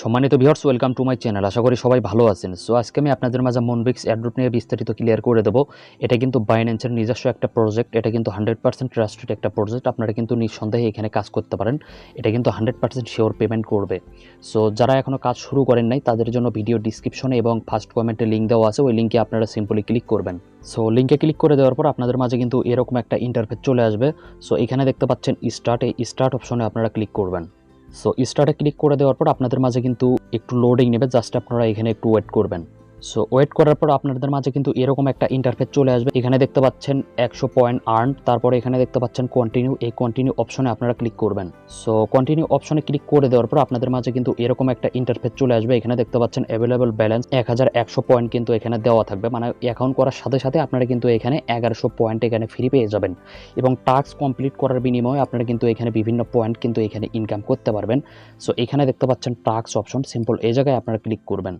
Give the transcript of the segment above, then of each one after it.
সম্মানিত viewers, welcome to my channel. আশা করি সবাই ভালো আছেন। সো আজকে আমি আপনাদের মাঝে মুনবিক্স এয়ারড্রপ নিয়ে বিস্তারিত ক্লিয়ার করে দেবো। এটা কিন্তু বাইন্যান্সের নিজস্ব একটা প্রজেক্ট। এটা কিন্তু 100% ট্রাস্টেড একটা প্রজেক্ট। আপনারা কিন্তু নিঃসন্দেহে এখানে কাজ করতে পারেন। এটা কিন্তু 100% শিওর পেমেন্ট করবে। সো যারা এখনও কাজ শুরু করেন নাই তাদের জন্য ভিডিও ডিসক্রিপশনে এবং ফার্স্ট কমেন্টে লিঙ্ক দেওয়া আছে। ওই লিঙ্কে আপনারা সিম্পলি ক্লিক করবেন। সো লিঙ্কে ক্লিক করে দেওয়ার পর আপনাদের মাঝে কিন্তু এরকম একটা ইন্টারফেস চলে আসবে। সো এখানে দেখতে পাচ্ছেন স্টার্ট, এই স্টার্ট অপশনে আপনারা ক্লিক করবেন। সো স্টার্টে ক্লিক করে দেওয়ার পর আপনাদের মাঝে কিন্তু একটু লোডিং নেবে, জাস্ট আপনারা এখানে একটু ওয়েট করবেন। সো ওয়েট করার পর আপনাদের মাঝে কিন্তু এরকম একটা ইন্টারফেস চলে আসবে। এখানে দেখতে পাচ্ছেন 100 পয়েন্ট আর্ন, তারপরে এখানে দেখতে পাচ্ছেন কন্টিনিউ, এই কন্টিনিউ অপশনে আপনারা ক্লিক করবেন। সো কন্টিনিউ অপশনে ক্লিক করে দেওয়ার পর আপনাদের মাঝে কিন্তু এরকম একটা ইন্টারফেস চলে আসবে। এখানে দেখতে পাচ্ছেন অ্যাভেলেবল ব্যালেন্স 1100 পয়েন্ট কিন্তু এখানে দেওয়া থাকবে, মানে অ্যাকাউন্ট করার সাথে সাথে আপনারা কিন্তু এখানে 1100 পয়েন্ট এখানে ফ্রি পেয়ে যাবেন এবং টাস্ক কমপ্লিট করার বিনিময়ে আপনারা কিন্তু এখানে বিভিন্ন পয়েন্ট কিন্তু এখানে ইনকাম করতে পারবেন। সো এখানে দেখতে পাচ্ছেন টাস্ক অপশন, সিম্পল এই জায়গায় আপনারা ক্লিক করবেন।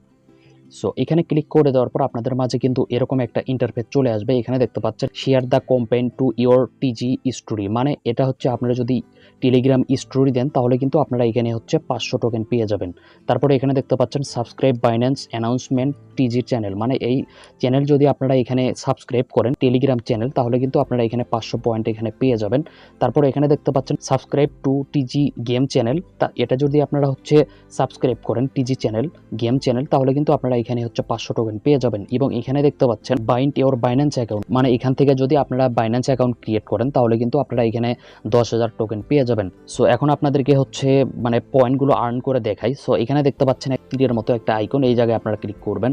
সো এখানে ক্লিক করে দেওয়ার পর আপনাদের মাঝে কিন্তু এরকম একটা ইন্টারফেস চলে আসবে। এখানে দেখতে পাচ্ছেন share the campaign to your টিজি story, মানে এটা হচ্ছে আপনারা যদি টেলিগ্রাম স্টোরি দেন তাহলে কিন্তু আপনারা এখানে হচ্ছে 500 টোকেন পেয়ে যাবেন। তারপরে এখানে দেখতে পাচ্ছেন সাবস্ক্রাইব বাইন্যান্স অ্যানাউন্সমেন্ট টিজি চ্যানেল, মানে এই চ্যানেল যদি আপনারা এখানে সাবস্ক্রাইব করেন টেলিগ্রাম চ্যানেল তাহলে কিন্তু আপনারা এখানে 500 পয়েন্ট এখানে পেয়ে যাবেন। তারপরে এখানে দেখতে পাচ্ছেন সাবস্ক্রাইব টু টিজি গেম চ্যানেল, তা এটা যদি আপনারা হচ্ছে সাবস্ক্রাইব করেন টিজি চ্যানেল গেম চ্যানেল তাহলে কিন্তু আপনারা এখানে হচ্ছে 500 টোকেন পেয়ে যাবেন। এবং এখানে দেখতে পাচ্ছেন বাইন্ড ইওর বাইন্যান্স অ্যাকাউন্ট, মানে এখান থেকে যদি আপনারা বাইন্যান্স অ্যাকাউন্ট ক্রিয়েট করেন তাহলে কিন্তু আপনারা এখানে 10,000 টোকেন পেয়ে যাবেন। সো এখন আপনাদেরকে হচ্ছে মানে পয়েন্টগুলো আর্ন করে দেখাই। সো এখানে দেখতে পাচ্ছেন এক তীরের মতো একটা আইকন, এই জায়গায় আপনারা ক্লিক করবেন।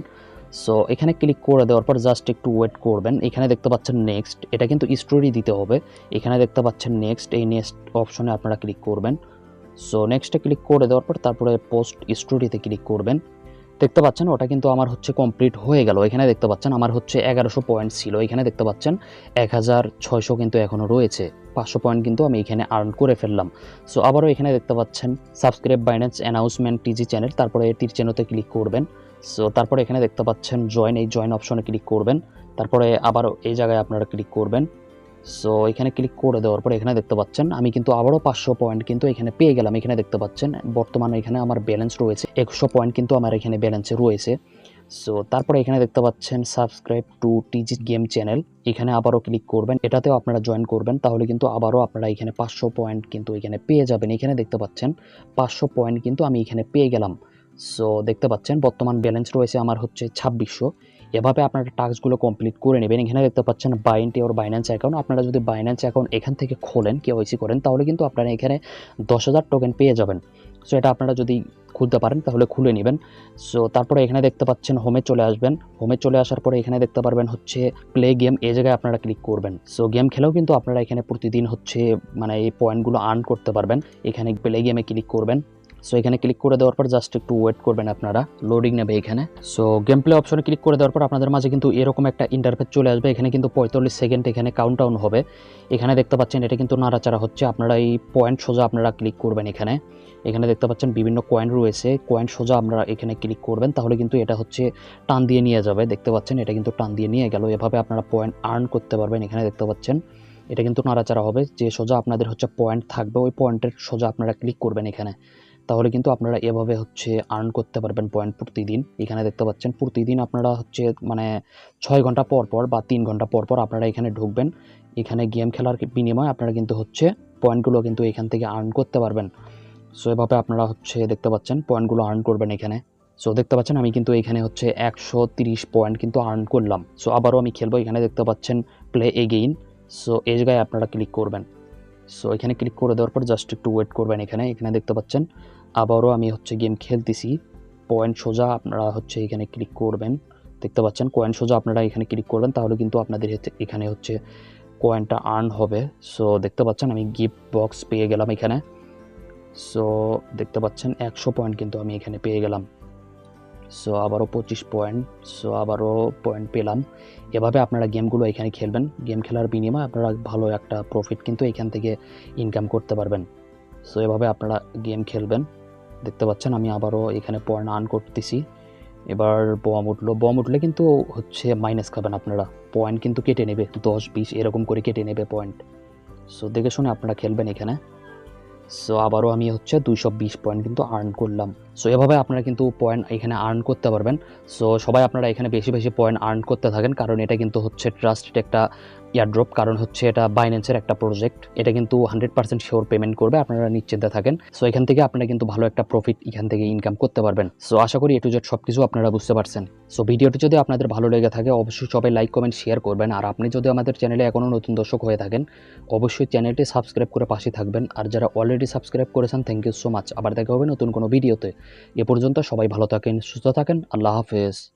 সো এখানে ক্লিক করে দেওয়ার পর জাস্ট একটু ওয়েট করবেন। এখানে দেখতে পাচ্ছেন নেক্সট, এটা কিন্তু স্টোরি দিতে হবে। এখানে দেখতে পাচ্ছেন নেক্সট, এই নেক্সট অপশনে আপনারা ক্লিক করবেন। সো নেক্সটে ক্লিক করে দেওয়ার পর তারপরে পোস্ট স্টোরিতে ক্লিক করবেন। দেখতে পাচ্ছেন ওটা কিন্তু আমার হচ্ছে কমপ্লিট হয়ে গেল। এখানে দেখতে পাচ্ছেন আমার হচ্ছে 1100 পয়েন্ট ছিল, এখানে দেখতে পাচ্ছেন 1600 কিন্তু এখনও রয়েছে। 500 পয়েন্ট কিন্তু আমি এখানে আর্ন করে ফেললাম। সো আবারও এখানে দেখতে পাচ্ছেন সাবস্ক্রাইব বাইন্যান্স অ্যানাউন্সমেন্ট টিজি চ্যানেল, তারপরে তীর চিহ্নতে ক্লিক করবেন। সো তারপরে এখানে দেখতে পাচ্ছেন জয়েন, এই জয়েন অপশনে ক্লিক করবেন। তারপরে আবারও এই জায়গায় আপনারা ক্লিক করবেন। সো এখানে ক্লিক করে দেওয়ার পর এখানে দেখতে পাচ্ছেন আমি কিন্তু আবারও 500 পয়েন্ট কিন্তু এখানে পেয়ে গেলাম। এখানে দেখতে পাচ্ছেন বর্তমানে এখানে আমার ব্যালেন্স রয়েছে 100 পয়েন্ট কিন্তু আমার এখানে ব্যালেন্সে রয়েছে। সো তারপরে এখানে দেখতে পাচ্ছেন সাবস্ক্রাইব টু টিজি গেম চ্যানেল, এখানে আবারও ক্লিক করবেন, এটাতেও আপনারা জয়েন করবেন তাহলে কিন্তু আবারও আপনারা এখানে 500 পয়েন্ট কিন্তু এখানে পেয়ে যাবেন। এখানে দেখতে পাচ্ছেন 500 পয়েন্ট কিন্তু আমি এখানে পেয়ে গেলাম। সো দেখতে পাচ্ছেন বর্তমান ব্যালেন্স রয়েছে আমার হচ্ছে 2600। এভাবে আপনারা টাস্কগুলো কমপ্লিট করে নেবেন। এখানে দেখতে পাচ্ছেন বাইন্ড ইওর বাইন্যান্স অ্যাকাউন্ট, আপনারা যদি বাইন্যান্স অ্যাকাউন্ট এখান থেকে খোলেন কেওয়াইসি করেন তাহলে কিন্তু আপনারা এখানে 10,000 টোকেন পেয়ে যাবেন। সো এটা আপনারা যদি খুলতে পারেন তাহলে খুলে নেবেন। সো তারপরে এখানে দেখতে পাচ্ছেন হোমে চলে আসবেন। হোমে চলে আসার পরে এখানে দেখতে পারবেন হচ্ছে প্লে গেম, এই জায়গায় আপনারা ক্লিক করবেন। সো গেম খেলেও কিন্তু আপনারা এখানে প্রতিদিন হচ্ছে মানে এই পয়েন্টগুলো আর্ন করতে পারবেন। এখানে প্লে গেমে ক্লিক করবেন। সো এখানে ক্লিক করে দেওয়ার পর জাস্ট একটু ওয়েট করবেন, আপনারা লোডিং নেবে এখানে। সো গেম প্লে অপশনে ক্লিক করে দেওয়ার পর আপনাদের মাঝে কিন্তু এরকম একটা ইন্টারফেস চলে আসবে। এখানে কিন্তু 45 সেকেন্ড এখানে কাউন্টডাউন হবে। এখানে দেখতে পাচ্ছেন এটা কিন্তু নাড়াচাড়া হচ্ছে, আপনারা এই পয়েন্ট সোজা আপনারা ক্লিক করবেন। এখানে এখানে দেখতে পাচ্ছেন বিভিন্ন কয়েন রয়েছে, কয়েন সোজা আপনারা এখানে ক্লিক করবেন তাহলে কিন্তু এটা হচ্ছে টান দিয়ে নিয়ে যাবে। দেখতে পাচ্ছেন এটা কিন্তু টান দিয়ে নিয়ে গেল। এভাবে আপনারা পয়েন্ট আর্ন করতে পারবেন। এখানে দেখতে পাচ্ছেন এটা কিন্তু নাড়াচাড়া হবে, যে সোজা আপনাদের হচ্ছে পয়েন্ট থাকবে ওই পয়েন্টের সোজা আপনারা ক্লিক করবেন এখানে, তাহলে কিন্তু আপনারা এভাবে হচ্ছে আর্ন করতে পারবেন পয়েন্ট প্রতিদিন। এখানে দেখতে পাচ্ছেন প্রতিদিন আপনারা হচ্ছে মানে 6 ঘন্টা পর পর বা 3 ঘন্টা পর পর আপনারা এখানে ঢুকবেন। এখানে গেম খেলার বিনিময়ে আপনারা কিন্তু হচ্ছে পয়েন্টগুলো কিন্তু এখান থেকে আর্ন করতে পারবেন। সো এভাবে আপনারা হচ্ছে দেখতে পাচ্ছেন পয়েন্টগুলো আর্ন করবেন এখানে। সো দেখতে পাচ্ছেন আমি কিন্তু এখানে হচ্ছে 130 পয়েন্ট কিন্তু আর্ন করলাম। সো আবারও আমি খেলবো। এখানে দেখতে পাচ্ছেন প্লে এগেইন, সো এই জায়গায় আপনারা ক্লিক করবেন। সো এখানে ক্লিক করে দেওয়ার পর জাস্ট একটু ওয়েট করবেন। এখানে এখানে দেখতে পাচ্ছেন আবারও আমি হচ্ছে গেম খেলতেছি। পয়েন্ট সোজা আপনারা হচ্ছে এখানে ক্লিক করবেন। দেখতে পাচ্ছেন কয়েন সোজা আপনারা এখানে ক্লিক করবেন তাহলে কিন্তু আপনাদের এখানে হচ্ছে কয়েনটা আর্ন হবে। সো দেখতে পাচ্ছেন আমি গিফট বক্স পেয়ে গেলাম এখানে। সো দেখতে পাচ্ছেন 100 পয়েন্ট কিন্তু আমি এখানে পেয়ে গেলাম। সো আবারও 25 পয়েন্ট, সো আবারও পয়েন্ট পেলাম। এভাবে আপনারা গেমগুলো এখানে খেলবেন। গেম খেলার বিনিময়ে আপনারা ভালো একটা প্রফিট কিন্তু এখান থেকে ইনকাম করতে পারবেন। সো এভাবে আপনারা গেম খেলবেন। দেখতে পাচ্ছেন আমি আবারও এখানে পয়েন্ট আর্ন করতেছি। এবার বম উঠলো, বম উঠলে কিন্তু হচ্ছে মাইনাস খাবেন আপনারা, পয়েন্ট কিন্তু কেটে নেবে 10-20 এরকম করে কেটে নেবে পয়েন্ট। সো দেখে শুনে আপনারা খেলবেন এখানে। সো আবারও আমি হচ্ছে 220 পয়েন্ট কিন্তু আর্ন করলাম। সো এভাবে আপনারা কিন্তু পয়েন্ট এখানে আর্ন করতে পারবেন। সো সবাই আপনারা এখানে বেশি বেশি পয়েন্ট আর্ন করতে থাকেন, কারণ এটা কিন্তু হচ্ছে ট্রাস্টেড একটা এয়ারড্রপ, কারণ হচ্ছে এটা বাইন্যান্সের একটা প্রজেক্ট। এটা কিন্তু 100% শিওর পেমেন্ট করবে, আপনারা নিশ্চিন্তে থাকেন। সো এখান থেকে আপনারা কিন্তু ভালো একটা প্রফিট এখান থেকে ইনকাম করতে পারবেন। সো আশা করি এ টু জেড সবকিছু আপনারা বুঝতে পারছেন। সো ভিডিওটি যদি আপনাদের ভালো লেগে থাকে অবশ্যই সবাই লাইক কমেন্ট শেয়ার করবেন। আর আপনি যদি আমাদের চ্যানেলে এখনও নতুন দর্শক হয়ে থাকেন অবশ্যই চ্যানেলটি সাবস্ক্রাইব করে পাশে থাকবেন। আর যারা অলরেডি সাবস্ক্রাইব করেছেন থ্যাংক ইউ সো মাচ। আবার দেখা হবে নতুন কোনো ভিডিওতে। এ পর্যন্ত সবাই ভালো থাকেন, সুস্থ থাকেন। আল্লাহ হাফেজ।